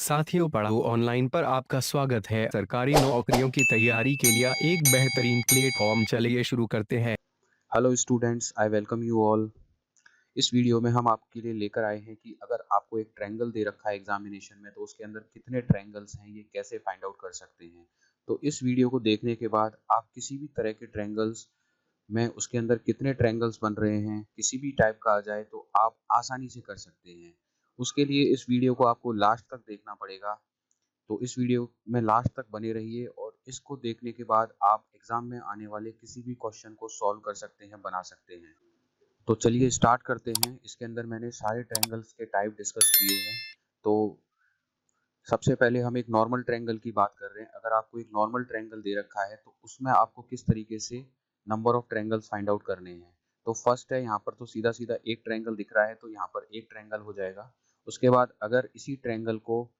साथियों, पढ़ाओ ऑनलाइन पर आपका स्वागत है। सरकारी नौकरियों की तैयारी के लिए एक बेहतरीन प्लेटफॉर्म। चलिए शुरू करते हैं। Hello students, I welcome you all. इस वीडियो में हम आपके लिए लेकर आए हैं कि अगर आपको एक ट्रायंगल दे रखा है एग्जामिनेशन में तो उसके अंदर कितने ट्रायंगल्स हैं, ये कैसे फाइंड आउट कर सकते हैं। तो इस वीडियो को देखने के बाद आप किसी भी तरह के ट्रायंगल्स में उसके अंदर कितने ट्रायंगल्स बन रहे हैं, किसी भी टाइप का आ जाए तो आप आसानी से कर सकते हैं। उसके लिए इस वीडियो को आपको लास्ट तक देखना पड़ेगा। तो इस वीडियो में लास्ट तक बने रहिए और इसको देखने के बाद आप एग्जाम में आने वाले किसी भी क्वेश्चन को सॉल्व कर सकते हैं, बना सकते हैं। तो चलिए स्टार्ट करते हैं। इसके अंदर मैंने सारे ट्रायंगल्स के टाइप डिस्कस किए हैं। तो सबसे पहले हम एक नॉर्मल ट्रायंगल की बात कर रहे हैं। अगर आपको एक नॉर्मल ट्रायंगल दे रखा है तो उसमें आपको किस तरीके से number of triangles find out करने हैं। तो फर्स्ट है, यहाँ पर तो सीधा सीधा एक ट्रायंगल दिख रहा है तो यहाँ पर एक ट्रायंगल हो जाएगा। उसके बाद अगर इसी ट्रायंगल को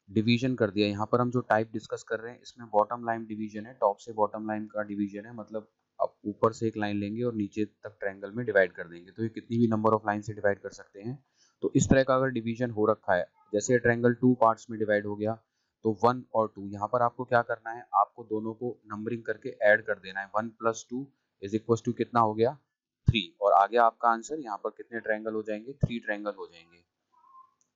डिवीजन कर दिया, यहाँ पर हम जो टाइप डिस्कस कर रहे हैं इसमें बॉटम लाइन डिवीजन है, टॉप से बॉटम लाइन का डिवीजन है। मतलब आप ऊपर से एक लाइन लेंगे और नीचे तक ट्रायंगल में डिवाइड कर देंगे तो ये कितनी भी नंबर ऑफ लाइन से डिवाइड कर सकते हैं। तो इस तरह का अगर डिवीजन हो रखा है, जैसे ट्रायंगल टू पार्ट्स में डिवाइड हो गया तो 1 और 2, यहाँ पर आपको क्या करना है, आपको दोनों को नंबरिंग करके ऐड कर देना है। 1 + 2 = कितना हो गया, 3। और आ गया आपका आंसर। यहाँ पर कितने ट्रायंगल हो जाएंगे, 3 ट्रायंगल हो जाएंगे।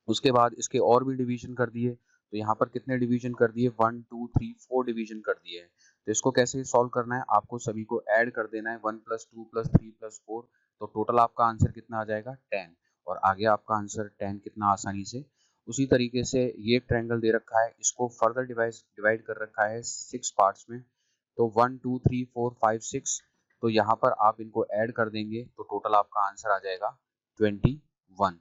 उसके बाद इसके और भी डिवीजन कर दिए तो यहाँ पर कितने डिवीजन कर दिए, 1 2 3 4 डिवीजन कर दिए हैं। तो इसको कैसे सॉल्व करना है, आपको सभी को ऐड कर देना है, 1 + 2 + 3 + 4। तो टोटल आपका आंसर कितना आ जाएगा, 10। और आ गया आपका आंसर 10 कितना आसानी से। उसी तरीके से ये ट्रायंगल दे रखा है, इसको फर्दर डिवाइड कर रखा है 6 पार्ट्स में। तो 1 2 3 4 5 6। तो यहाँ पर आप इनको ऐड कर देंगे तो टोटल आपका आंसर आ जाएगा 21।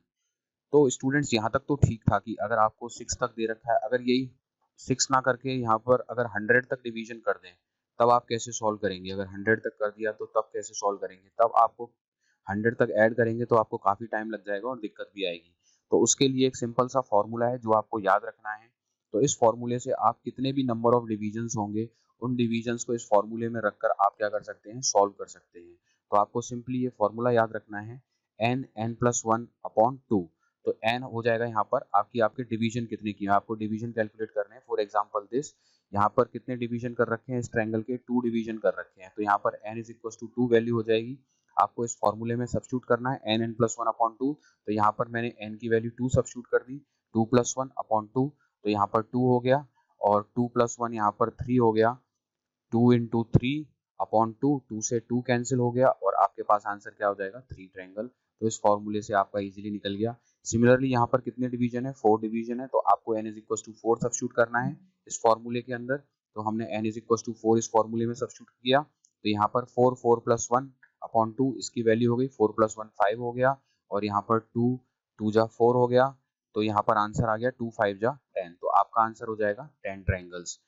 तो स्टूडेंट्स यहाँ तक तो ठीक था कि अगर आपको 6 तक दे रखा है, अगर यही 6 ना करके यहाँ पर अगर 100 तक डिवीजन कर दें तब आप कैसे सॉल्व करेंगे। अगर 100 तक कर दिया तो तब कैसे सॉल्व करेंगे, तब आपको 100 तक ऐड करेंगे तो आपको काफ़ी टाइम लग जाएगा और दिक्कत भी आएगी। तो उसके लिए एक सिंपल सा फॉर्मूला है जो आपको याद रखना है। तो इस फॉर्मूले से आप कितने भी नंबर ऑफ डिविजन्स होंगे उन डिविजन्स को इस फॉर्मूले में रखकर आप क्या कर सकते हैं, सॉल्व कर सकते हैं। तो आपको सिंपली ये फॉर्मूला याद रखना है, n+1/2। तो n हो जाएगा यहाँ पर आपके डिवीजन कितने की है, आपको डिवीजन कैलकुलेट करने हैं। फॉर एग्जांपल दिस, यहाँ पर कितने डिवीजन कर रखे हैं इस ट्रायंगल के, 2 डिवीजन कर रखे हैं। तो यहाँ पर n = 2 वैल्यू हो जाएगी। आपको इस फॉर्मूले में सब्स्टिट्यूट करना है n+1/2। तो यहाँ पर मैंने n की वैल्यू 2 सब्स्टिट्यूट कर दी, 2 + 1/2। तो यहाँ पर 2 हो गया और 2 + 1 यहाँ पर 3 हो गया। 2 × 3/2, 2 से 2 कैंसिल हो गया और आपके पास आंसर क्या हो जाएगा, 3 ट्रायंगल। तो इस फॉर्मूले से आपका इजीली निकल गया। सिमिलरली यहाँ पर कितने डिवीजन है, 4 डिवीजन है। तो आपको n = 4 सब्स्टिट्यूट करना है इस फॉर्मूले के अंदर। तो हमने n = 4 इस फॉर्मूले में सब्स्टिट्यूट किया। तो यहाँ पर 4 4 + 1/2 इसकी वैल्यू हो गई, 4 + 1 5 हो गया और यहाँ पर 2 2 जा 4 हो गया। तो यहाँ पर आंसर आ गया 2 5 जा 10। तो आपका आंसर हो जाएगा 10 ट्रायंगल्स।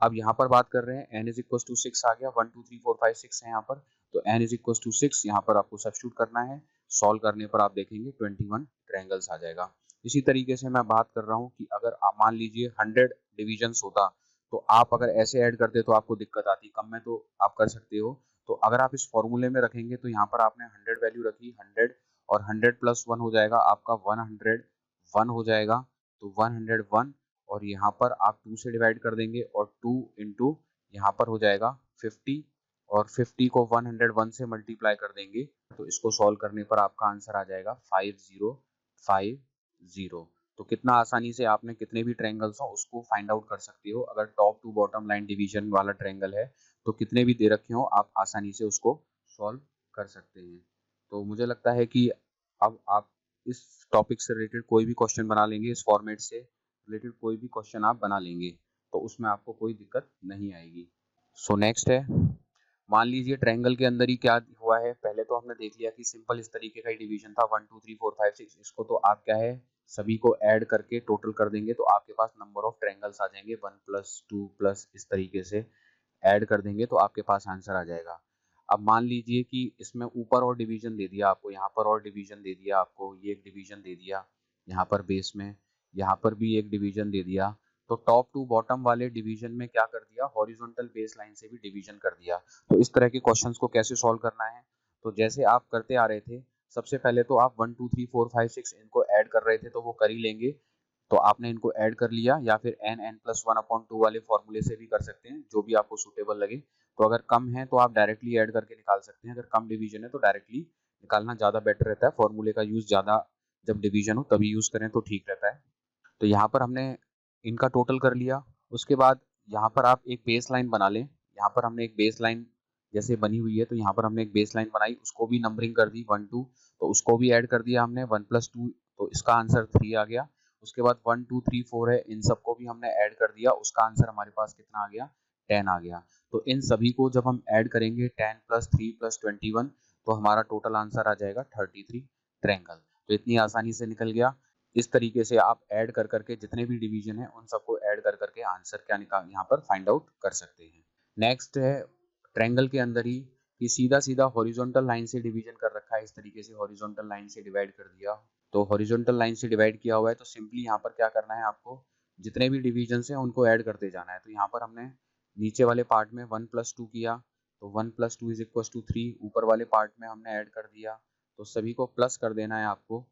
अब यहाँ पर बात कर रहे हैं n = 6 आ गया, 1 2 3 4 5 6 है यहाँ पर। तो n = 6 यहाँ पर आपको सब्स्टिट्यूट करना है। सॉल्व करने पर आप देखेंगे 21 ट्रायंगल्स आ जाएगा। इसी तरीके से मैं बात कर रहा हूँ कि अगर आप मान लीजिए 100 डिविजन्स होता तो आप अगर ऐसे ऐड करते तो आपको दिक्कत आती, कम में तो आप कर सकते हो। तो अगर आप इस फॉर्मूले में रखेंगे तो यहाँ पर आपने 100 वैल्यू रखी, 100 और 100 + 1 हो जाएगा आपका 101 हो जाएगा। तो 101 और यहाँ पर आप 2 से डिवाइड कर देंगे और 2 × यहाँ पर हो जाएगा 50 और 50 को 101 से मल्टीप्लाई कर देंगे। तो इसको सॉल्व करने पर आपका आंसर आ जाएगा 5050। तो कितना आसानी से आपने कितने भी ट्रायंगल्स हो उसको फाइंड आउट कर सकते हो। अगर top to bottom line division वाला ट्रायंगल है तो कितने भी दे रखे हो आप आसानी से उसको सॉल्व कर सकते हैं। तो मुझे लगता है कि अब आप इस टॉपिक से रिलेटेड कोई भी क्वेश्चन बना लेंगे, इस फॉर्मेट से रिलेटेड कोई भी क्वेश्चन आप बना लेंगे तो उसमें आपको कोई दिक्कत नहीं आएगी। सो नेक्स्ट है, मान लीजिए ट्रायंगल के अंदर ही क्या हुआ है। पहले तो हमने देख लिया कि सिंपल इस तरीके का ही डिवीजन था, 1 2 3 4 5 6। इसको तो आप क्या है, सभी को ऐड करके टोटल कर देंगे तो आपके पास नंबर ऑफ ट्रायंगल्स आ जाएंगे, 1 + 2 + इस तरीके से ऐड कर देंगे तो आपके पास आंसर आ जाएगा। अब मान लीजिए कि इसमें ऊपर और डिवीजन दे दिया आपको, यहाँ पर और डिवीजन दे दिया आपको, ये एक डिवीजन दे दिया यहाँ पर बेस में, यहाँ पर भी एक डिवीजन दे दिया। तो टॉप टू बॉटम वाले डिवीजन में क्या कर दिया, हॉरिजॉन्टल बेस लाइन से भी डिवीजन कर दिया। तो इस तरह के क्वेश्चंस को कैसे सॉल्व करना है, तो जैसे आप करते आ रहे थे, सबसे पहले तो आप 1 2 3 4 5 6 इनको ऐड कर रहे थे तो वो कर ही लेंगे। तो आपने इनको ऐड कर लिया, या फिर n+1/2 वाले फॉर्मूले से भी कर सकते हैं, जो भी आपको सूटेबल लगे। तो अगर कम है तो आप डायरेक्टली ऐड करके निकाल सकते हैं, अगर कम डिवीजन है तो डायरेक्टली निकालना ज़्यादा बेटर रहता है। फॉर्मूले का यूज़ ज़्यादा जब डिवीजन हो तभी यूज़ करें तो ठीक रहता है। तो यहाँ पर हमने इनका टोटल कर लिया। उसके बाद यहाँ पर आप एक बेस लाइन बना लें। यहाँ पर हमने एक बेस लाइन जैसे बनी हुई है, तो यहाँ पर हमने एक बेस लाइन बनाई, उसको भी नंबरिंग कर दी 1 2, तो उसको भी ऐड कर दिया हमने 1+2, तो इसका आंसर 3 आ गया। उसके बाद 1 2 3 4 है, इन सबको भी हमने ऐड कर दिया, उसका आंसर हमारे पास कितना आ गया, 10 आ गया। तो इन सभी को जब हम ऐड करेंगे 10 + 3 + 21, तो हमारा टोटल आंसर आ जाएगा 33 ट्रायंगल। तो इतनी आसानी से निकल गया। इस तरीके से आप ऐड कर करके जितने भी डिवीजन है उन सबको ऐड कर करके आंसर क्या निकाल यहाँ पर फाइंड आउट कर सकते हैं। नेक्स्ट है ट्रायंगल के अंदर ही कि सीधा सीधा हॉरिजॉन्टल लाइन से डिवीजन कर रखा है, इस तरीके से हॉरिजॉन्टल लाइन से डिवाइड कर दिया। तो हॉरिजॉन्टल लाइन से डिवाइड किया हुआ है, तो सिंपली यहाँ पर क्या करना है, आपको जितने भी डिवीजन हैं उनको ऐड करते जाना है। तो यहाँ पर हमने नीचे वाले पार्ट में 1+2 किया, तो 1+2 = 3, ऊपर वाले पार्ट में हमने ऐड कर दिया, तो सभी को प्लस कर देना है आपको।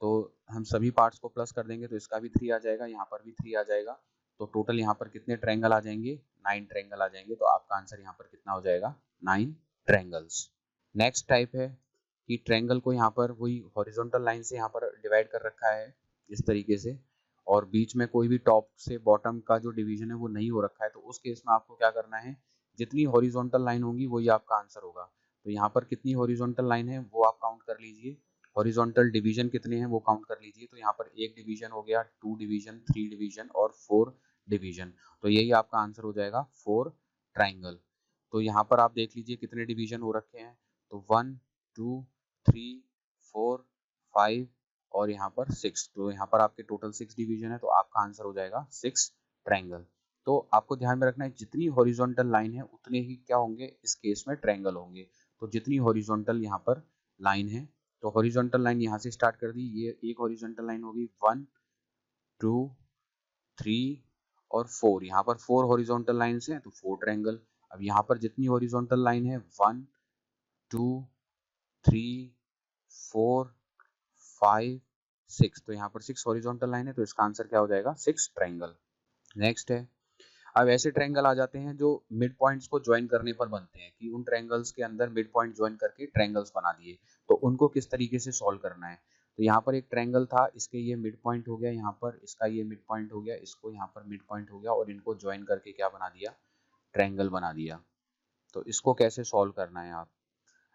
तो हम सभी पार्ट्स को प्लस कर देंगे तो इसका भी 3 आ जाएगा, यहाँ पर भी 3 आ जाएगा। तो टोटल यहाँ पर कितने ट्रायंगल आ जाएंगे, 9 ट्रायंगल आ जाएंगे। तो आपका आंसर यहाँ पर कितना हो जाएगा, 9 ट्रायंगल्स। नेक्स्ट टाइप है कि ट्रायंगल को यहाँ पर वही हॉरिजॉन्टल लाइन से यहाँ पर डिवाइड कर रखा है इस तरीके से, और बीच में कोई भी टॉप से बॉटम का जो डिवीजन है वो नहीं हो रखा है। तो उस केस में आपको क्या करना है, जितनी हॉरिजॉन्टल लाइन होगी वही आपका आंसर होगा। तो यहाँ पर कितनी हॉरिजॉन्टल लाइन है वो आप काउंट कर लीजिए, हॉरिजॉन्टल डिवीजन कितने हैं वो काउंट कर लीजिए। तो यहाँ पर एक डिवीजन हो गया, 2 डिवीजन, 3 डिवीजन और 4 डिवीजन। तो यही आपका आंसर हो जाएगा 4 ट्राइंगल। तो यहाँ पर आप देख लीजिए कितने डिवीजन हो रखे हैं, तो 1 2 3 4 5 और यहाँ पर 6। तो यहाँ पर आपके टोटल 6 डिवीजन है, तो आपका आंसर हो जाएगा 6 ट्राइंगल। तो आपको ध्यान में रखना है जितनी हॉरिजॉन्टल लाइन है उतने ही क्या होंगे इस केस में ट्राइंगल होंगे। तो जितनी हॉरिजॉन्टल यहाँ पर लाइन है, तो हॉरिजॉन्टल लाइन यहाँ से स्टार्ट कर दी, ये एक हॉरिजॉन्टल लाइन होगी, 1 2 3 और 4। यहाँ पर 4 हॉरिजॉन्टल लाइन्स हैं तो 4 ट्रायंगल। अब यहाँ पर जितनी हॉरिजॉन्टल लाइन है 1 2 3 4 5 6, तो यहाँ पर 6 हॉरिजॉन्टल लाइन है, तो इसका आंसर क्या हो जाएगा, 6 ट्रायंगल। नेक्स्ट है, अब ऐसे ट्रायंगल आ जाते हैं जो मिड पॉइंट्स को ज्वाइन करने पर बनते हैं, कि उन ट्रायंगल्स के अंदर मिड पॉइंट ज्वाइन करके ट्रायंगल्स बना दिए, तो उनको किस तरीके से सॉल्व करना है। तो यहाँ पर एक ट्रायंगल था, इसके ये मिड पॉइंट हो गया, यहाँ पर इसका ये मिड पॉइंट हो गया, इसको यहाँ पर मिड पॉइंट हो गया, और इनको ज्वाइन करके क्या बना दिया, ट्रायंगल बना दिया। तो इसको कैसे सॉल्व करना है आप,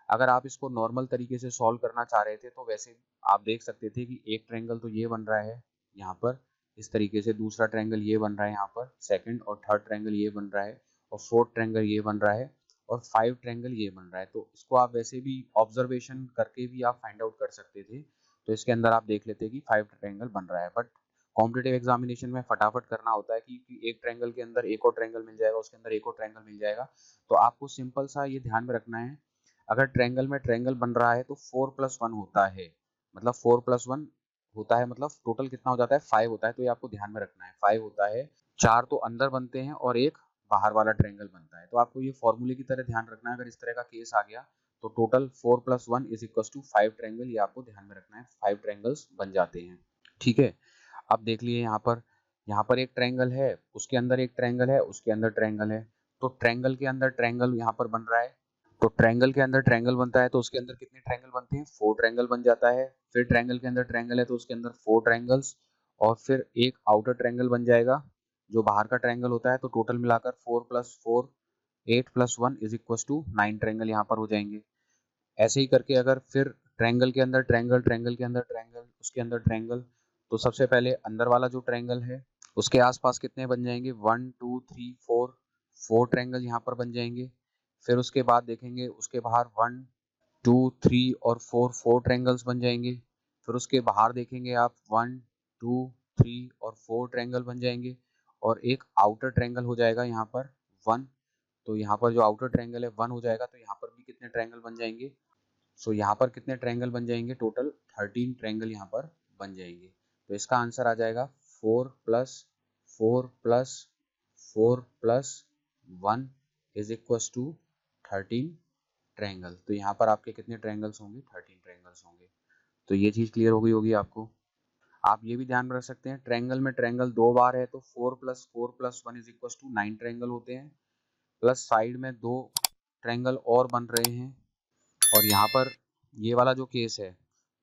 अगर आप इसको नॉर्मल तरीके से सॉल्व करना चाह रहे थे तो वैसे आप देख सकते थे कि एक ट्रायंगल तो ये बन रहा है यहाँ पर इस तरीके से, दूसरा ट्रायंगल ये बन रहा है यहाँ पर, सेकंड और थर्ड ट्रायंगल ये बन रहा है, और फोर्थ ट्रायंगल ये बन रहा है, और 5 ट्रायंगल ये बन रहा है। तो इसको आप वैसे भी ऑब्जर्वेशन करके भी आप फाइंड आउट कर सकते थे। तो इसके अंदर आप देख लेते कि 5 ट्रायंगल बन रहा है, बट कॉम्पिटेटिव एग्जामिनेशन में फटाफट करना होता है कि एक ट्रायंगल के अंदर एक और ट्रायंगल मिल जाएगा, उसके अंदर एक और ट्रायंगल मिल जाएगा। तो आपको सिंपल सा ये ध्यान में रखना है, अगर ट्रायंगल में ट्रायंगल बन रहा है तो 4+1 होता है, मतलब 4+1 होता है, मतलब टोटल कितना हो जाता है, 5 होता है। तो ये आपको ध्यान में रखना है, 5 होता है, 4 तो अंदर बनते हैं और एक बाहर वाला ट्रायंगल बनता है। तो आपको ये फॉर्मूले की तरह ध्यान रखना है, अगर इस तरह का केस आ गया तो टोटल 4+1 = 5 ट्रायंगल, ये आपको ध्यान में रखना है, 5 ट्रायंगल्स बन जाते हैं। ठीक है, अब देख लिए यहाँ पर एक ट्रायंगल है, उसके अंदर एक ट्रायंगल है, उसके अंदर ट्रायंगल है, तो ट्रायंगल के अंदर ट्रायंगल यहाँ पर बन रहा है। तो ट्रायंगल के अंदर ट्रायंगल बनता है तो उसके अंदर कितने ट्रायंगल बनते हैं, 4 ट्रायंगल बन जाता है। फिर ट्रायंगल के अंदर ट्रायंगल है तो उसके अंदर 4 ट्रायंगल्स, और फिर एक आउटर ट्रायंगल बन जाएगा जो बाहर का ट्रायंगल होता है। तो टोटल मिलाकर 4 + 4 8 + 1 = 9 ट्रायंगल यहाँ पर हो जाएंगे। ऐसे ही करके अगर फिर ट्रायंगल के अंदर ट्रायंगल, ट्रायंगल के अंदर ट्रायंगल, उसके अंदर ट्रायंगल, तो सबसे पहले अंदर वाला जो ट्रायंगल है उसके आसपास कितने बन जाएंगे, 1 2 3 4, 4 ट्रायंगल यहाँ पर बन जाएंगे। फिर उसके बाद देखेंगे उसके बाहर 1 2 3 और 4, 4 ट्रायंगल्स बन जाएंगे। फिर उसके बाहर देखेंगे आप 1 2 3 और 4 ट्रायंगल बन जाएंगे, और एक आउटर ट्रायंगल हो जाएगा यहाँ पर 1। तो यहाँ पर जो आउटर ट्रायंगल है 1 हो जाएगा, तो यहाँ पर भी कितने ट्रायंगल बन जाएंगे, सो यहाँ पर कितने ट्रायंगल बन जाएंगे, टोटल 13 ट्रायंगल यहाँ पर बन जाएंगे। तो इसका आंसर आ जाएगा 4 + 4 + 4 + 1 = 13 ट्रायंगल। तो यहाँ पर आपके कितने ट्रायंगल्स होंगे, 13 ट्रायंगल्स होंगे। तो ये चीज़ क्लियर हो गई होगी आपको। आप ये भी ध्यान में रख सकते हैं ट्रायंगल में ट्रायंगल 2 बार है तो 4 + 4 + 1 = 9 ट्रायंगल होते हैं, प्लस साइड में 2 ट्रायंगल और बन रहे हैं। और यहाँ पर ये वाला जो केस है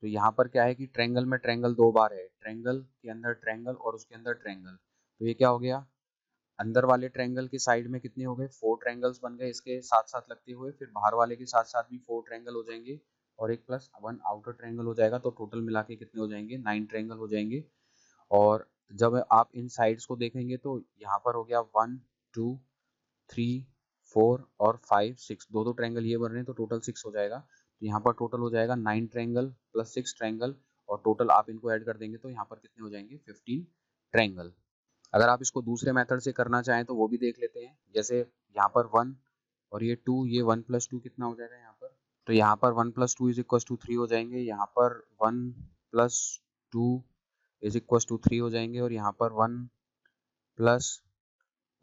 तो यहाँ पर क्या है कि ट्रायंगल में ट्रायंगल 2 बार है, ट्रायंगल के अंदर ट्रायंगल और उसके अंदर ट्रायंगल, तो ये क्या हो गया, अंदर वाले ट्रायंगल के साइड में कितने हो गए, 4 ट्रायंगल्स बन गए इसके साथ साथ लगते हुए, फिर बाहर वाले के साथ साथ भी 4 ट्रायंगल हो जाएंगे और एक प्लस 1 आउटर ट्रायंगल हो जाएगा, तो टोटल मिला के कितने हो जाएंगे, 9 ट्रायंगल हो जाएंगे। और जब आप इन साइड्स को देखेंगे तो यहाँ पर हो गया 1 2 3 4 और 5 6, दो ट्रायंगल ये बन रहे हैं तो टोटल 6 हो जाएगा। तो यहाँ पर टोटल हो जाएगा 9 ट्रायंगल प्लस 6 ट्रायंगल, और टोटल आप इनको ऐड कर देंगे तो यहाँ पर कितने हो जाएंगे, 15 ट्रायंगल। अगर आप इसको दूसरे मेथड से करना चाहें तो वो भी देख लेते हैं। जैसे यहाँ पर 1 और ये 2, ये 1 + 2 कितना हो जाएगा यहाँ पर, तो यहाँ पर 1 + 2 = 3 हो जाएंगे, यहाँ पर 1 + 2 = 3 हो जाएंगे, और यहाँ पर 1 +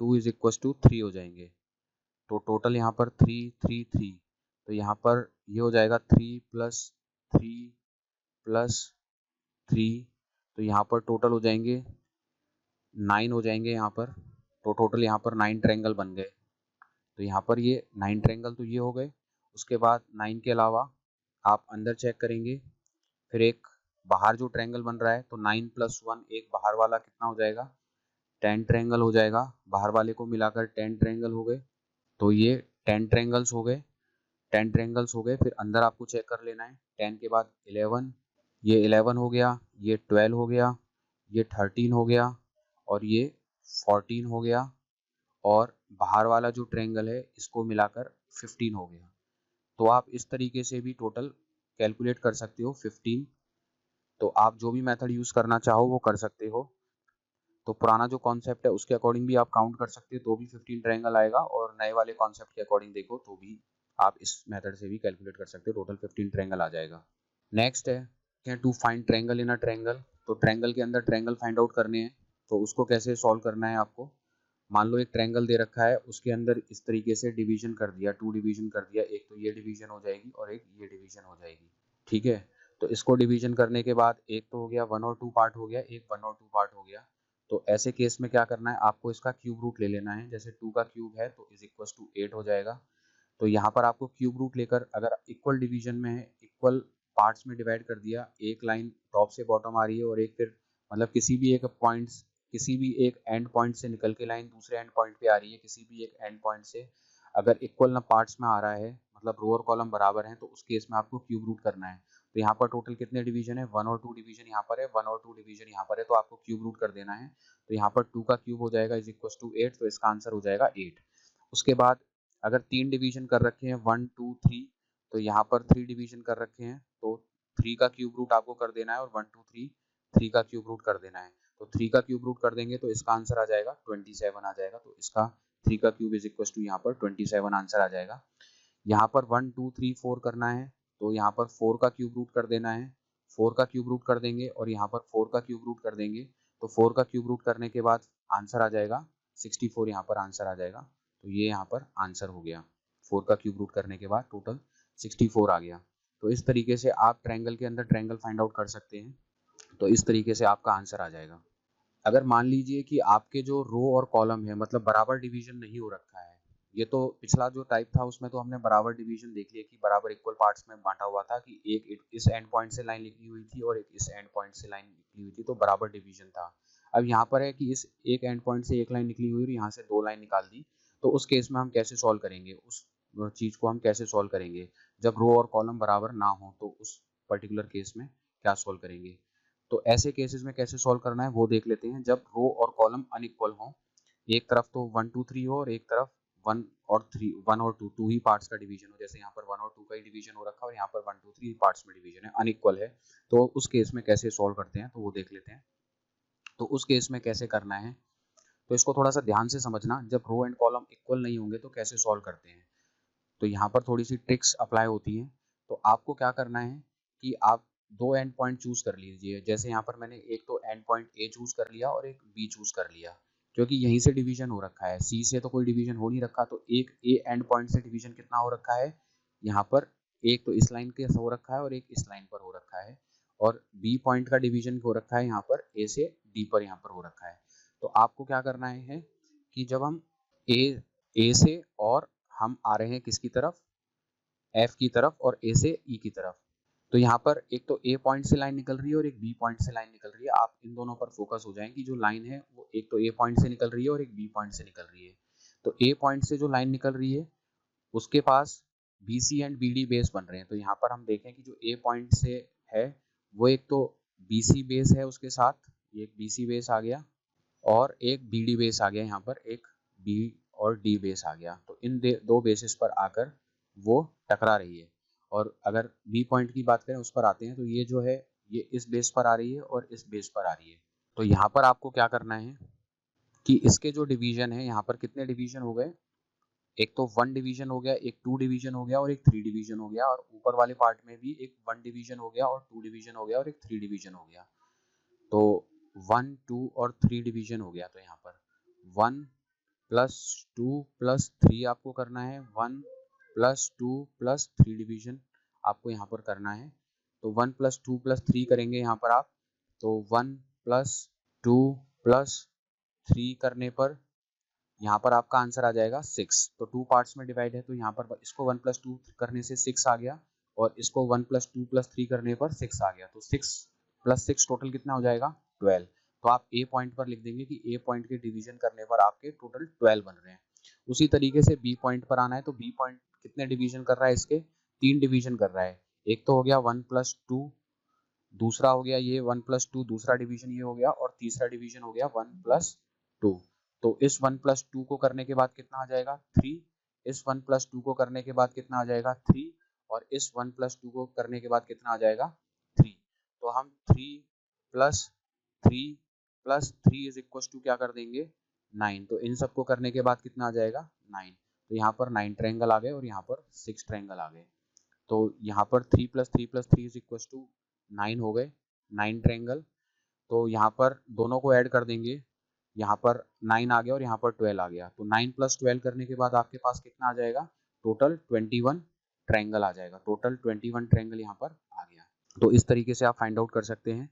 2 = 3 हो जाएंगे। तो टोटल यहाँ पर 3 3 3, तो यहाँ पर ये हो जाएगा 3 + 3 + 3, तो यहाँ पर टोटल हो जाएंगे 9 हो जाएंगे यहाँ पर। तो टोटल यहाँ पर 9 ट्रायंगल बन गए। तो यहाँ पर ये 9 ट्रायंगल तो ये हो गए। उसके बाद 9 के अलावा आप अंदर चेक करेंगे, फिर एक बाहर जो ट्रायंगल बन रहा है तो 9 + 1 एक बाहर वाला कितना हो जाएगा, 10 ट्रायंगल हो जाएगा। बाहर वाले को मिलाकर 10 ट्रायंगल हो गए, तो ये 10 ट्रायंगल्स हो गए, 10 ट्रायंगल्स हो गए। फिर अंदर आपको चेक कर लेना है, 10 के बाद 11, ये 11 हो गया, ये 12 हो गया, ये 13 हो गया, और ये 14 हो गया, और बाहर वाला जो ट्रायंगल है इसको मिलाकर 15 हो गया। तो आप इस तरीके से भी टोटल कैलकुलेट कर सकते हो 15। तो आप जो भी मेथड यूज करना चाहो वो कर सकते हो। तो पुराना जो कॉन्सेप्ट है उसके अकॉर्डिंग भी आप काउंट कर सकते हो तो भी 15 ट्रायंगल आएगा, और नए वाले कॉन्सेप्ट के अकॉर्डिंग देखो तो भी आप इस मेथड से भी कैलकुलेट कर सकते हो, टोटल 15 ट्रायंगल आ जाएगा। नेक्स्ट है to find triangle in a triangle. तो ट्रायंगल के अंदर ट्रायंगल फाइंड आउट करने हैं, तो उसको कैसे सॉल्व करना है आपको। मान लो एक ट्रायंगल दे रखा है, उसके अंदर इस तरीके से डिवीजन कर दिया, 2 डिवीजन कर दिया, एक तो ये डिवीजन हो जाएगी और एक ये डिवीजन हो जाएगी, ठीक है। तो इसको डिवीजन करने के बाद एक तो हो गया 1 और 2 पार्ट हो गया, एक 1 और 2 पार्ट हो गया। तो ऐसे केस में क्या करना है, आपको इसका क्यूब रूट ले लेना है। जैसे 2 का क्यूब है तो = 8 हो जाएगा। तो यहाँ पर आपको क्यूब रूट लेकर, अगर इक्वल डिवीजन में है, इक्वल पार्ट्स में डिवाइड कर दिया, एक लाइन टॉप से बॉटम आ रही है और एक फिर मतलब किसी भी एक एंड पॉइंट से निकल के लाइन दूसरे एंड पॉइंट पे आ रही है, किसी भी एक एंड पॉइंट से अगर इक्वल ना पार्ट्स में आ रहा है, मतलब रो और कॉलम बराबर हैं, तो उस केस में आपको क्यूब रूट करना है। तो यहाँ पर टोटल कितने डिवीजन है, 1 और 2 डिवीजन यहाँ पर है, 1 और 2 डिवीजन यहाँ पर है, तो आपको क्यूब रूट कर देना है। तो यहाँ पर 2 का क्यूब हो जाएगा = 8, तो इसका आंसर हो जाएगा 8। उसके बाद अगर 3 डिवीजन कर रखे हैं 1 2 3, तो यहाँ पर 3 डिवीजन कर रखे हैं तो 3 का क्यूब रूट आपको कर देना है, और 1 2 3 3 का क्यूब रूट कर देना है। तो 3 का क्यूब रूट कर देंगे तो इसका आंसर आ जाएगा 27 आ जाएगा। तो इसका 3 का क्यूब यहाँ पर 27 आंसर आ जाएगा। यहाँ पर 1 2 3 4 करना है, तो यहाँ पर 4 का क्यूब रूट कर देना है, 4 का क्यूब रूट कर देंगे और यहाँ पर 4 का क्यूब रूट कर देंगे। तो 4 का क्यूब रूट करने के बाद आंसर आ जाएगा 64, यहाँ पर आंसर आ जाएगा। तो ये यहाँ पर आंसर हो गया, 4 का क्यूब रूट करने के बाद टोटल 64 आ गया। तो इस तरीके से आप ट्रायंगल के अंदर ट्रायंगल फाइंड आउट कर सकते हैं। तो इस तरीके से आपका आंसर आ जाएगा। अगर मान लीजिए कि आपके जो रो और कॉलम है मतलब बराबर डिवीजन नहीं हो रखा है, ये तो पिछला जो टाइप था उसमें तो हमने बराबर डिवीजन देख लिया कि बराबर इक्वल पार्ट्स में बांटा हुआ था, कि एक इस एंड पॉइंट से लाइन निकली हुई थी और एक इस एंड पॉइंट से लाइन निकली हुई थी, तो बराबर डिवीजन था। अब यहाँ पर है कि इस एक एंड पॉइंट से एक लाइन निकली हुई और यहाँ से 2 लाइन निकाल दी, तो उस केस में हम कैसे सॉल्व करेंगे, उस चीज को हम कैसे सॉल्व करेंगे जब रो और कॉलम बराबर ना हो, तो उस पर्टिकुलर केस में क्या सॉल्व करेंगे। तो ऐसे केसेस में कैसे सॉल्व करना है वो देख लेते हैं। जब रो और कॉलम अनइक्वल हो, एक तरफ तो 1 2 3 हो और एक तरफ 1 और 3, 1 और 2 ही पार्ट्स का डिवीजन हो, जैसे यहाँ पर 1 और 2 का ही डिवीजन हो रखा है और यहाँ पर 1 2 3 पार्ट्स में डिवीजन है, अनइक्वल है। तो उस केस में कैसे सॉल्व करते हैं तो वो देख लेते हैं। तो उस केस में कैसे करना है, तो इसको थोड़ा सा ध्यान से समझना। जब रो एंड कॉलम इक्वल नहीं होंगे तो कैसे सॉल्व करते हैं, तो यहाँ पर थोड़ी सी ट्रिक्स अप्लाई होती हैं। तो आपको क्या करना है कि आप 2 एंड पॉइंट चूज कर लीजिए। जैसे यहाँ पर मैंने एक तो एंड पॉइंट ए चूज कर लिया और एक बी चूज कर लिया, क्योंकि यहीं से डिवीजन हो रखा है, सी से तो कोई डिवीजन हो नहीं रखा। तो एक ए एंड पॉइंट से डिवीजन कितना हो रखा है, यहाँ पर एक तो इस लाइन के हो रखा है और एक इस लाइन पर हो रखा है, और बी पॉइंट का डिवीजन हो रखा है यहाँ पर ए से डी पर यहाँ पर हो रखा है। तो आपको क्या करना है कि जब हम ए से और हम आ रहे हैं किसकी तरफ, एफ की तरफ और ए से ई की तरफ, तो यहाँ पर एक तो ए पॉइंट से लाइन निकल रही है और एक बी पॉइंट से लाइन निकल रही है। आप इन दोनों पर फोकस हो जाएं कि जो लाइन है वो एक तो ए पॉइंट से निकल रही है और एक बी पॉइंट से निकल रही है। तो ए पॉइंट से जो लाइन निकल रही है उसके पास B C and B D base बन रहे हैं। तो यहाँ पर हम देखें कि जो ए पॉइंट से है वो एक तो बी सी बेस है, उसके साथ एक बी सी बेस आ गया और एक बी डी बेस आ गया, यहाँ पर एक बी और डी बेस आ गया। तो इन दो बेसिस पर आकर वो टकरा रही है। और अगर बी पॉइंट की बात करें उस पर आते हैं, तो ये जो है ये इस बेस पर आ रही है और इस बेस पर आ रही है। तो यहाँ पर आपको क्या करना है कि इसके जो डिवीजन है, यहाँ पर कितने डिवीजन हो गए, एक तो 1 डिवीजन हो गया, एक 2 डिवीजन हो गया और एक 3 डिवीजन हो गया, और ऊपर वाले पार्ट में भी एक 1 डिवीजन हो गया और 2 डिवीजन हो गया और एक 3 डिवीजन हो गया। तो 1 2 और 3 डिवीजन हो गया। तो यहाँ पर 1 प्लस 2 प्लस 3 आपको करना है, 1 प्लस 2 प्लस 3 डिवीजन आपको यहाँ पर करना है। तो 1 प्लस 2 प्लस 3 करेंगे यहाँ पर आप, तो 1 प्लस 2 प्लस 3 करने पर यहाँ पर आपका आंसर आ जाएगा 6। तो 2 पार्ट्स में डिवाइड है, तो यहाँ पर इसको 1 प्लस 2 करने से 6 आ गया और इसको 1 प्लस 2 प्लस 3 करने पर 6 आ गया। तो 6 प्लस 6 टोटल कितना हो जाएगा, 12। तो आप ए पॉइंट पर लिख देंगे कि ए पॉइंट के डिवीजन करने पर आपके टोटल 12 बन रहे हैं। उसी तरीके से बी पॉइंट पर आना है, तो बी पॉइंट कितने डिवीजन कर रहा है, इसके 3 डिवीजन कर रहा है। एक तो हो गया 1 प्लस 2, दूसरा हो गया ये 1 प्लस 2, दूसरा डिवीजन ये हो गया, और तीसरा डिवीजन हो गया 1 प्लस 2। तो इस 1 प्लस 2 को करने के बाद कितना आ जाएगा, 3। इस 1 प्लस 2 को करने के बाद कितना आ जाएगा, 3। और इस 1 प्लस 2 को करने के बाद कितना आ जाएगा, 3। तो हम 3 plus 3 plus 3 is equal to क्या कर देंगे, 9। तो इन सबको करने के बाद कितना आ जाएगा, 9। तो यहाँ पर 9 ट्रायंगल आ गए और यहाँ पर 6 ट्रायंगल आ गए। तो यहाँ पर 3 plus 3 plus 3 is equal to 9 हो गए, 9 ट्रायंगल। तो यहाँ पर दोनों को ऐड कर देंगे, यहाँ पर 9 आ गया और यहाँ पर 12 आ गया। तो 9 प्लस 12 करने के बाद आपके पास कितना आ जाएगा, टोटल 21 ट्रायंगल आ जाएगा। टोटल 21 ट्रायंगल यहाँ पर आ गया। तो इस तरीके से आप फाइंड आउट कर सकते हैं।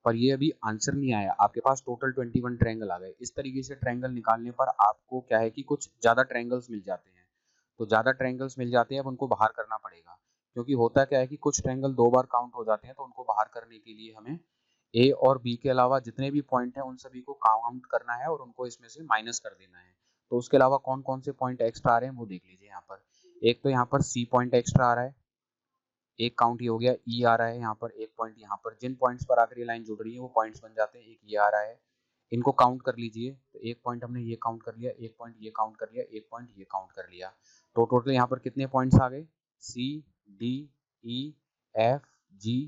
पर ये अभी आंसर नहीं आया, आपके पास टोटल 21 ट्रायंगल आ गए। इस तरीके से ट्रायंगल निकालने पर आपको क्या है कि कुछ ज़्यादा ट्रायंगल्स मिल जाते हैं। तो ज़्यादा ट्रायंगल्स मिल जाते हैं, अब उनको बाहर करना पड़ेगा। क्योंकि होता क्या है कि कुछ ट्रायंगल 2 बार काउंट हो जाते हैं, तो उनको बाहर करने के लिए हमें ए और बी के अलावा जितने भी पॉइंट हैं उन सभी को काउंट करना है और उनको इसमें से माइनस कर देना है। तो उसके अलावा कौन कौन से पॉइंट एक्स्ट्रा आ रहे हैं वो देख लीजिए। यहाँ पर एक तो यहाँ पर सी पॉइंट एक्स्ट्रा आ रहा है, एक काउंट ये हो गया। ई आ रहा है यहाँ पर, एक पॉइंट यहाँ पर, जिन पॉइंट्स पर आकर ये लाइन जुड़ रही है वो पॉइंट्स बन जाते हैं। एक ये आ रहा है, इनको काउंट कर लीजिए। तो एक पॉइंट हमने ये काउंट कर लिया, एक पॉइंट ये काउंट कर लिया, एक पॉइंट ये काउंट कर लिया। तो टोटल यहाँ पर कितने पॉइंट्स आ गए, C D E F G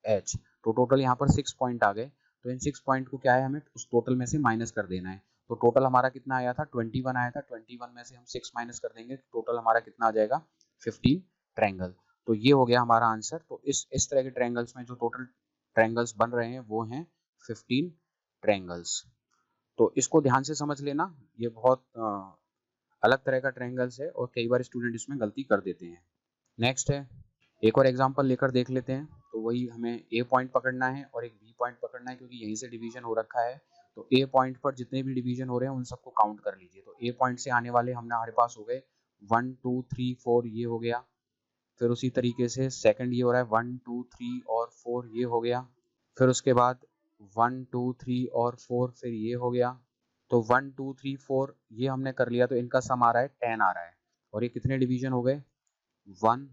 H. तो टोटल यहाँ पर 6 पॉइंट आ गए। तो इन 6 पॉइंट को क्या है, हमें उस टोटल में से माइनस कर देना है। तो टोटल हमारा कितना आया था, 21 आया था। 21 में से हम 6 माइनस कर देंगे, टोटल हमारा कितना आ जाएगा, 15 ट्रायंगल। तो ये हो गया हमारा आंसर। तो इस तरह के ट्रायंगल्स में जो टोटल ट्रायंगल्स बन रहे हैं वो हैं 15 ट्रायंगल्स। तो इसको ध्यान से समझ लेना, ये बहुत अलग तरह का ट्रायंगल्स है और कई बार स्टूडेंट इसमें गलती कर देते हैं। नेक्स्ट है, एक और एग्जांपल लेकर देख लेते हैं। तो वही हमें ए पॉइंट पकड़ना है और एक बी पॉइंट पकड़ना है, क्योंकि यहीं से डिवीजन हो रखा है। तो ए पॉइंट पर जितने भी डिवीजन हो रहे हैं उन सबको काउंट कर लीजिए। तो ए पॉइंट से आने वाले हमारे पास हो गए 1 2 3 4, ये हो गया। फिर उसी तरीके से सेकंड ये हो रहा है 1 2 3 और 4, ये हो गया। फिर उसके बाद 1 2 3 और 4, फिर ये हो गया। तो 1 2 3 4 ये हमने कर लिया, तो इनका सम आ रहा है 10 आ रहा है। और ये कितने डिवीजन हो गए, 1,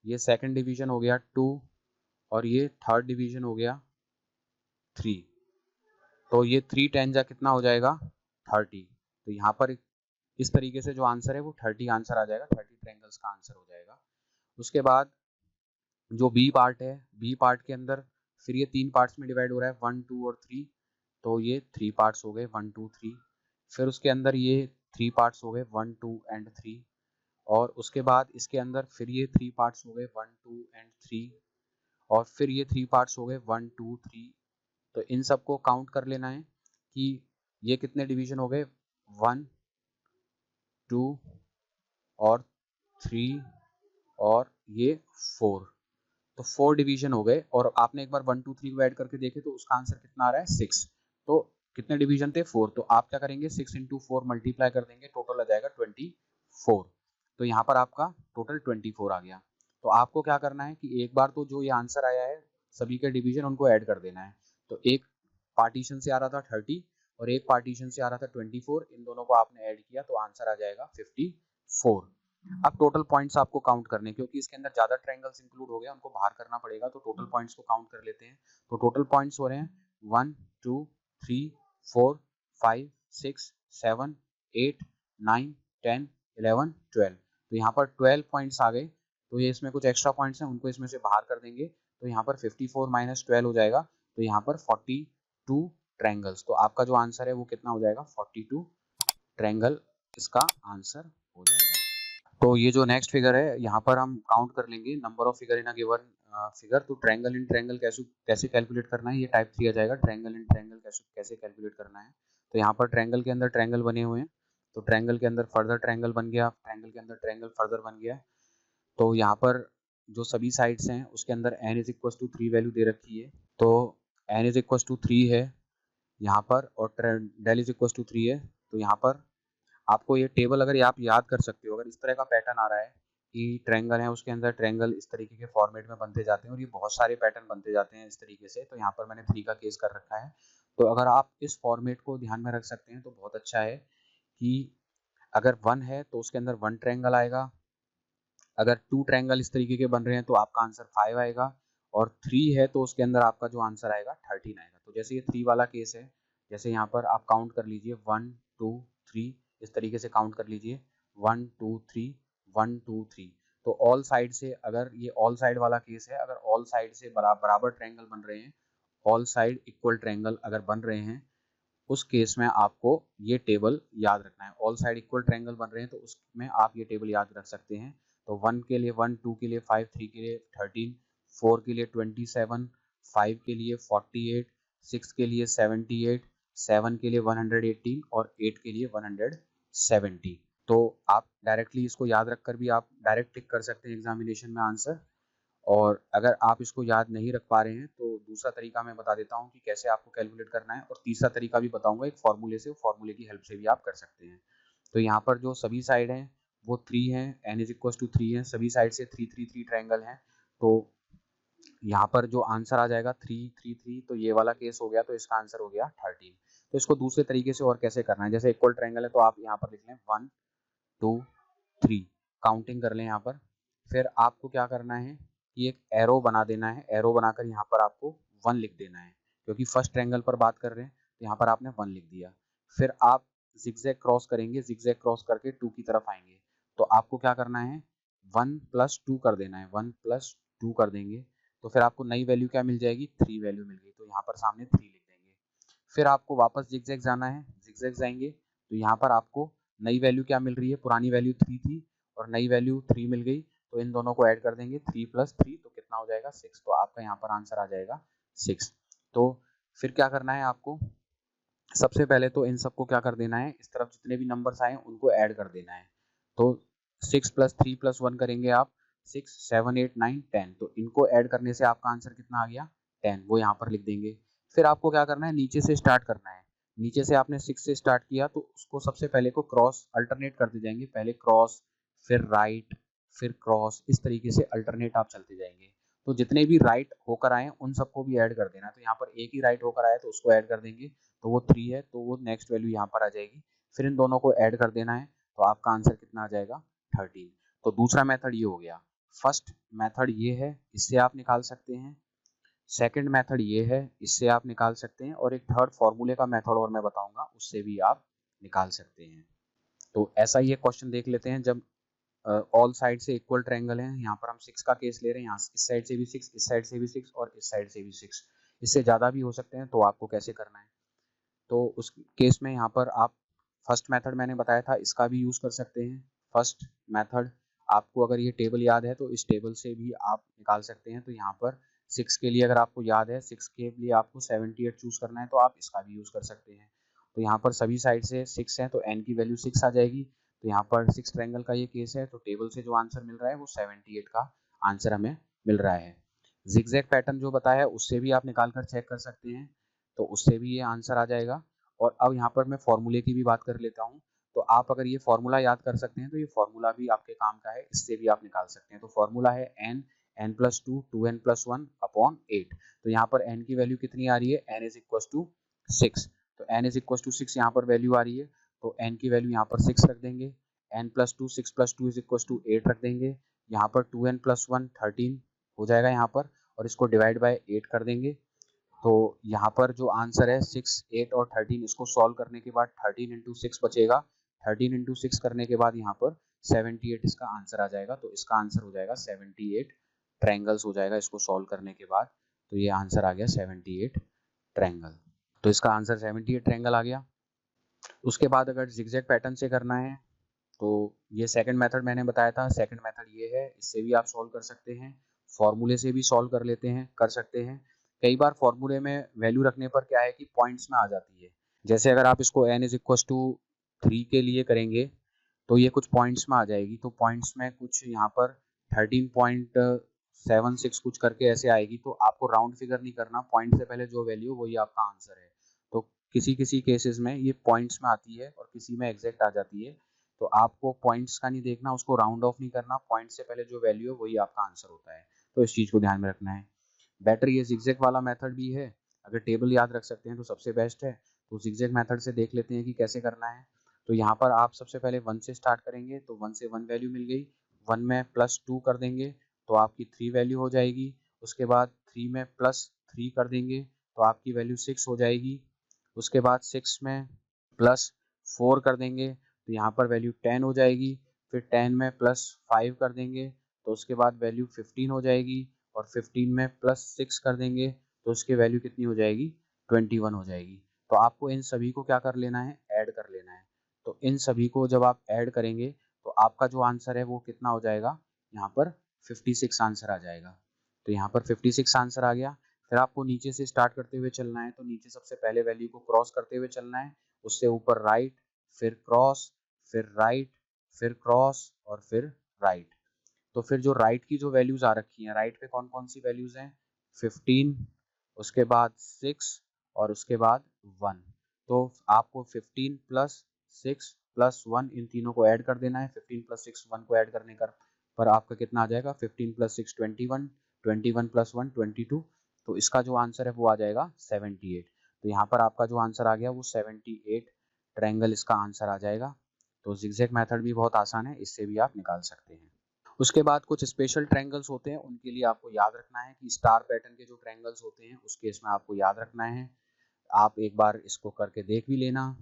ये सेकंड डिवीजन हो गया 2, और ये थर्ड डिवीजन हो गया 3। तो ये 3 10 जा कितना हो जाएगा, 30। तो यहाँ पर इस तरीके से जो आंसर है वो 30 आंसर आ जाएगा, 30 ट्रायंगल्स का आंसर हो जाएगा। उसके बाद जो बी पार्ट है, बी पार्ट के अंदर फिर ये 3 पार्ट्स में डिवाइड हो रहा है, 1 2 और 3। तो ये 3 पार्ट्स हो गए, 1 2 3। फिर उसके अंदर ये 3 पार्ट्स हो गए, 1 2 एंड 3। और उसके बाद इसके अंदर फिर ये 3 पार्ट्स हो गए, 1 2 एंड 3। और फिर ये 3 पार्ट्स हो गए, 1 2 3। तो इन सबको काउंट कर लेना है कि ये कितने डिवीजन हो गए, 1 2 और 3 और ये 4। तो 4 डिवीजन हो गए और आपने एक बार 1 2 3 को ऐड करके देखे तो उसका आंसर कितना आ रहा है 6। तो कितने डिवीजन थे 4, तो आप क्या करेंगे 6 इंटू 4 मल्टीप्लाई कर देंगे, टोटल आ जाएगा 24। तो यहाँ पर आपका टोटल 24 आ गया। तो आपको क्या करना है कि एक बार तो जो ये आंसर आया है सभी के डिवीजन उनको ऐड कर देना है। तो एक पार्टीशन से आ रहा था 30 और एक पार्टीशन से आ रहा था 24, इन दोनों को आपने ऐड किया तो आंसर आ जाएगा 54। अब टोटल पॉइंट्स आपको काउंट करने, क्योंकि इसके अंदर ज्यादा ट्रायंगल्स इंक्लूड हो गए उनको बाहर करना पड़ेगा, तो टोटल पॉइंट्स को काउंट कर लेते हैं। तो टोटल पॉइंट्स हो रहे हैं 1 2 3 4 5 6 7 8 9 10 11 12। तो यहाँ पर 12 पॉइंट्स आ गए, तो ये इसमें कुछ एक्स्ट्रा पॉइंट्स हैं उनको इसमें से बाहर कर देंगे, तो यहाँ पर 54 माइनस 12 हो जाएगा, तो यहाँ पर 42 ट्रायंगल्स। तो आपका जो आंसर है वो कितना हो जाएगा 42 ट्रायंगल इसका आंसर हो जाएगा। तो ये जो नेक्स्ट फिगर है यहाँ पर हम काउंट कर लेंगे number of figure in a given figure. तो ट्रायंगल इन ट्रायंगल कैसे कैलकुलेट करना है, ये टाइप 3 आ जाएगा, ट्रायंगल इन ट्रायंगल कैसे कैलकुलेट करना है। तो यहाँ पर ट्रायंगल के अंदर ट्रायंगल बने हुए हैं, तो ट्रायंगल के अंदर फर्दर ट्रायंगल बन गया, ट्रायंगल के अंदर ट्रायंगल फर्दर बन गया। तो यहाँ पर जो सभी साइड्स हैं उसके अंदर n is equal to 3 value दे रखी है, तो n इज इक्वल टू 3 है यहाँ पर और डेल इज इक्वल टू 3 है। तो यहाँ पर आपको ये टेबल अगर आप याद कर सकते हो, अगर इस तरह का पैटर्न आ रहा है कि ट्रायंगल है उसके अंदर ट्रायंगल इस तरीके के फॉर्मेट में बनते जाते हैं और ये बहुत सारे पैटर्न बनते जाते हैं इस तरीके से, तो यहाँ पर मैंने 3 का केस कर रखा है। तो अगर आप इस फॉर्मेट को ध्यान में रख सकते हैं तो बहुत अच्छा है कि अगर 1 है तो उसके अंदर 1 ट्रायंगल आएगा, अगर 2 ट्रायंगल इस तरीके के बन रहे हैं तो आपका आंसर 5 आएगा, और 3 है तो उसके अंदर आपका जो आंसर आएगा 13 आएगा। तो जैसे ये 3 वाला केस है, जैसे यहाँ पर आप काउंट कर लीजिए 1 2 3, इस तरीके से काउंट कर लीजिए 1 2 3 1 2 3। तो ऑल साइड से, अगर ये ऑल साइड वाला केस है, अगर ऑल साइड से बराबर ट्रायंगल बन रहे हैं, ऑल साइड इक्वल ट्रायंगल अगर बन रहे हैं, उस केस में आपको ये टेबल याद रखना है। ऑल साइड इक्वल ट्रायंगल बन रहे हैं तो उसमें आप ये टेबल याद रख सकते हैं। तो 1 के लिए 1, 2 के लिए 5, 3 के लिए 13, 4 के लिए 27, 5 के लिए 48, 6 के लिए 78, 7 के लिए 118 और 8 के लिए 170। तो आप डायरेक्टली इसको याद रखकर भी आप डायरेक्ट टिक कर सकते हैं एग्जामिनेशन में आंसर। और अगर आप इसको याद नहीं रख पा रहे हैं तो दूसरा तरीका मैं बता देता हूँ कि कैसे आपको कैलकुलेट करना है, और तीसरा तरीका भी बताऊंगा एक फॉर्मूले से, फॉर्मूले की हेल्प से भी आप कर सकते हैं। तो यहाँ पर जो सभी साइड हैं वो 3 हैं, n इज इक्वल टू 3 है, सभी साइड से 3 3 3 ट्रायंगल हैं। तो यहाँ पर जो आंसर आ जाएगा 3 3 3, तो ये वाला केस हो गया, तो इसका आंसर हो गया 13। तो इसको दूसरे तरीके से और कैसे करना है, जैसे इक्वल ट्रायंगल है तो आप यहाँ पर लिख लें 1 2 3, काउंटिंग कर लें यहाँ पर। फिर आपको क्या करना है कि एक एरो बना देना है, एरो बनाकर यहाँ पर आपको 1 लिख देना है, क्योंकि फर्स्ट ट्रायंगल पर बात कर रहे हैं तो यहाँ पर आपने 1 लिख दिया। फिर आप जिगजैग क्रॉस करेंगे, जिगजैग क्रॉस करके 2 की तरफ आएंगे, तो आपको क्या करना है 1 प्लस 2 कर देना है, 1 प्लस 2 कर देंगे, तो फिर आपको नई वैल्यू क्या मिल जाएगी 3 वैल्यू मिल गई, तो यहाँ पर सामने 3 लिख देंगे। फिर आपको वापस जिगजैग जाना है, जिगजैग जाएंगे तो यहाँ पर आपको नई वैल्यू क्या मिल रही है, पुरानी वैल्यू 3 थी और नई वैल्यू 3 मिल गई, तो इन दोनों को ऐड कर देंगे 3 प्लस 3, तो कितना हो जाएगा 6। तो आपका यहाँ पर आंसर आ जाएगा 6। तो फिर क्या करना है आपको, सबसे पहले तो इन सबको क्या कर देना है, इस तरफ जितने भी नंबर्स आए उनको ऐड कर देना है। तो 6 प्लस 3 प्लस 1 करेंगे आप 6 7 8 9 10, तो इनको ऐड करने से आपका आंसर कितना आ गया 10, वो यहाँ पर लिख देंगे। फिर आपको क्या करना है नीचे से स्टार्ट करना है, नीचे से आपने 6 से स्टार्ट किया तो उसको सबसे पहले को क्रॉस अल्टरनेट करते जाएंगे, पहले क्रॉस फिर राइट फिर क्रॉस, इस तरीके से अल्टरनेट आप चलते जाएंगे। तो जितने भी राइट होकर आए उन सबको भी ऐड कर देना, तो यहाँ पर एक ही राइट होकर आया तो उसको ऐड कर देंगे, तो वो 3 है तो वो नेक्स्ट वैल्यू यहाँ पर आ जाएगी। फिर इन दोनों को ऐड कर देना है, तो आपका आंसर कितना आ जाएगा 13। तो दूसरा मेथड ये हो गया। फर्स्ट मेथड ये है, इससे आप निकाल सकते हैं। सेकंड मेथड ये है, इससे आप निकाल सकते हैं, और एक थर्ड फॉर्मूले का मेथड और मैं बताऊंगा, उससे भी आप निकाल सकते हैं। तो ऐसा ही एक क्वेश्चन देख लेते हैं, जब ऑल साइड से इक्वल ट्रायंगल है, यहाँ पर हम 6 का केस ले रहे हैं, यहाँ इस साइड से भी 6, इस साइड से भी 6 और इस साइड से भी 6, इससे ज़्यादा भी हो सकते हैं, तो आपको कैसे करना है। तो उस केस में यहाँ पर आप फर्स्ट मेथड मैंने बताया था इसका भी यूज़ कर सकते हैं। फर्स्ट मेथड आपको अगर ये टेबल याद है तो इस टेबल से भी आप निकाल सकते हैं। तो यहाँ पर 6 के लिए अगर आपको याद है, 6 के लिए आपको 78 चूज़ करना है, तो आप इसका भी यूज़ कर सकते हैं। तो यहाँ पर सभी साइड से 6 है तो n की वैल्यू 6 आ जाएगी। तो यहाँ पर 6 ट्रायंगल का ये केस है, तो टेबल से जो आंसर मिल रहा है वो 78 का आंसर हमें मिल रहा है। जिगजैग पैटर्न जो बताया है उससे भी आप निकाल कर चेक कर सकते हैं, तो उससे भी ये आंसर आ जाएगा। और अब यहाँ पर मैं फॉर्मूले की भी बात कर लेता हूँ। तो आप अगर ये फॉर्मूला याद कर सकते हैं तो ये फॉर्मूला भी आपके काम का है, इससे भी आप निकाल सकते हैं। तो फॉर्मूला है n+2 2n+1 अपॉन 8। तो यहाँ पर n की वैल्यू कितनी आ रही है, n इज इक्वल टू 6। तो n इज इक्वल टू 6 यहाँ पर वैल्यू आ रही है, तो n की वैल्यू यहाँ पर 6 रख देंगे। n+2 6+2 इज इक्वल टू 8 रख देंगे। यहाँ पर 2n+1 13 हो जाएगा यहाँ पर, और इसको डिवाइड बाय 8 कर देंगे। तो यहाँ पर जो आंसर है 6, 8 और 13, इसको सॉल्व करने के बाद 13 इंटू 6 बचेगा। 13 इंटू 6 करने के बाद यहाँ पर 78 इसका आंसर आ जाएगा। तो इसका आंसर हो जाएगा 78 ट्रायंगल्स हो जाएगा इसको सॉल्व करने के बाद। तो ये आंसर आ गया 78 ट्रायंगल। तो इसका आंसर 78 ट्रायंगल आ गया। उसके बाद अगर जिगजैग पैटर्न से करना है तो ये सेकंड मेथड मैंने बताया था। सेकंड मेथड ये है, इससे भी आप सॉल्व कर सकते हैं, फॉर्मूले से भी सॉल्व कर लेते हैं, कर सकते हैं। कई बार फॉर्मूले में वैल्यू रखने पर क्या है कि पॉइंट्स में आ जाती है। जैसे अगर आप इसको n इज इक्वल टू 3 के लिए करेंगे तो ये कुछ पॉइंट्स में आ जाएगी। तो पॉइंट्स में कुछ यहाँ पर 13.76 कुछ करके ऐसे आएगी। तो आपको राउंड फिगर नहीं करना, पॉइंट से पहले जो वैल्यू वही आपका आंसर है। तो किसी किसी केसेस में ये पॉइंट्स में आती है और किसी में एग्जैक्ट आ जाती है। तो आपको पॉइंट्स का नहीं देखना, उसको राउंड ऑफ नहीं करना, पॉइंट से पहले जो वैल्यू है वही आपका आंसर होता है। तो इस चीज़ को ध्यान में रखना है। बेटर ये जिगजैग वाला मेथड भी है, अगर टेबल याद रख सकते हैं तो सबसे बेस्ट है। तो जिगजैग मेथड से देख लेते हैं कि कैसे करना है। तो यहाँ पर आप सबसे पहले 1 से स्टार्ट करेंगे, तो 1 से 1 वैल्यू मिल गई, 1 में +2 कर देंगे तो आपकी 3 वैल्यू हो जाएगी। उसके बाद 3 में +3 कर देंगे तो आपकी वैल्यू 6 हो जाएगी। उसके बाद 6 में +4 कर देंगे तो यहाँ पर वैल्यू 10 हो जाएगी। फिर 10 में +5 कर देंगे तो उसके बाद वैल्यू 15 हो जाएगी। और 15 में +6 कर देंगे तो उसकी वैल्यू कितनी हो जाएगी, 21 हो जाएगी। तो आपको इन सभी को क्या कर लेना है, ऐड कर लेना है। तो इन सभी को जब आप ऐड करेंगे तो आपका जो आंसर है वो कितना हो जाएगा, यहाँ पर 56 आंसर आ जाएगा। तो यहाँ पर 56 आंसर आ गया। फिर आपको नीचे से स्टार्ट करते हुए चलना है। तो नीचे सबसे पहले वैल्यू को क्रॉस करते हुए चलना है, उससे ऊपर राइट, फिर क्रॉस, फिर राइट, फिर क्रॉस और फिर राइट। तो फिर जो राइट की जो वैल्यूज आ रखी हैं, राइट पे कौन कौन सी वैल्यूज हैं, 15, उसके बाद 6 और उसके बाद 1। तो आपको 15 + 6 + 1 इन तीनों को ऐड कर देना है। 15 + 6 1 को ऐड करने पर आपका कितना आ जाएगा, 15 + 6 21, 21 + 1 22। तो इसका जो आंसर है वो आ जाएगा 78। तो यहाँ पर आपका जो आंसर आ गया वो 78 ट्रायंगल इसका आंसर आ जाएगा। तो जिगजैग मेथड भी बहुत आसान है, इससे भी आप निकाल सकते हैं। उसके बाद कुछ स्पेशल ट्रायंगल्स होते हैं, उनके लिए आपको याद रखना है कि स्टार पैटर्न के जो ट्रायंगल्स होते हैं उस केस में आपको याद रखना है। आप एक बार इसको करके देख भी लेना।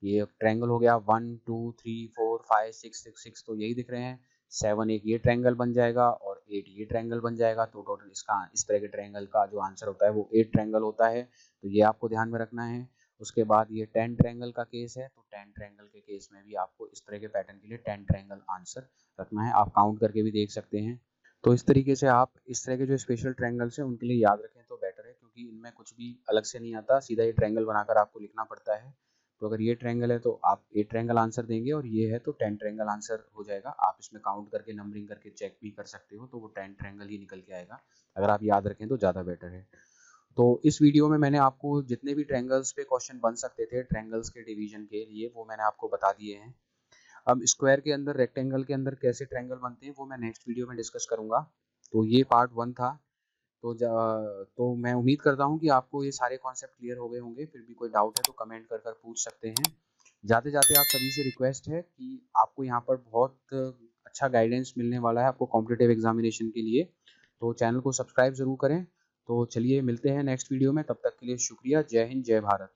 ये ट्रायंगल हो गया 1 2 3 4 5 6 6 6, तो यही दिख रहे हैं। 7 एक ये ट्रायंगल बन जाएगा और 8 ये ट्रायंगल बन जाएगा। तो टोटल इसका इस तरह के ट्रायंगल का जो आंसर होता है वो 8 ट्रायंगल होता है। तो ये आपको ध्यान में रखना है। उसके बाद ये 10 ट्रायंगल का केस है, तो 10 ट्रायंगल के केस में भी आपको इस तरह के पैटर्न के लिए 10 ट्रायंगल आंसर रखना है। आप काउंट करके भी देख सकते हैं। तो इस तरीके से आप इस तरह के जो स्पेशल ट्रायंगल्स हैं उनके लिए याद रखें तो बेटर है, क्योंकि इनमें कुछ भी अलग से नहीं आता, सीधा ये ट्रायंगल बनाकर आपको लिखना पड़ता है। तो अगर ये ट्रायंगल है तो आप 8 ट्रायंगल आंसर देंगे, और ये है तो 10 ट्रायंगल आंसर हो जाएगा। आप इसमें काउंट करके नंबरिंग करके चेक भी कर सकते हो, तो वो 10 ट्रायंगल ही निकल के आएगा। अगर आप याद रखें तो ज़्यादा बेटर है। तो इस वीडियो में मैंने आपको जितने भी ट्रायंगल्स पे क्वेश्चन बन सकते थे ट्रायंगल्स के डिवीजन के लिए, वो मैंने आपको बता दिए हैं। अब स्क्वायर के अंदर, रेक्टेंगल के अंदर कैसे ट्रायंगल बनते हैं वो मैं नेक्स्ट वीडियो में डिस्कस करूंगा। तो ये पार्ट 1 था। तो मैं उम्मीद करता हूँ कि आपको ये सारे कॉन्सेप्ट क्लियर हो गए होंगे। फिर भी कोई डाउट है तो कमेंट कर कर पूछ सकते हैं। जाते जाते आप सभी से रिक्वेस्ट है कि आपको यहाँ पर बहुत अच्छा गाइडेंस मिलने वाला है आपको कॉम्पिटिटिव एग्जामिनेशन के लिए। तो चैनल को सब्सक्राइब ज़रूर करें। तो चलिए मिलते हैं नेक्स्ट वीडियो में, तब तक के लिए शुक्रिया। जय हिंद, जय भारत।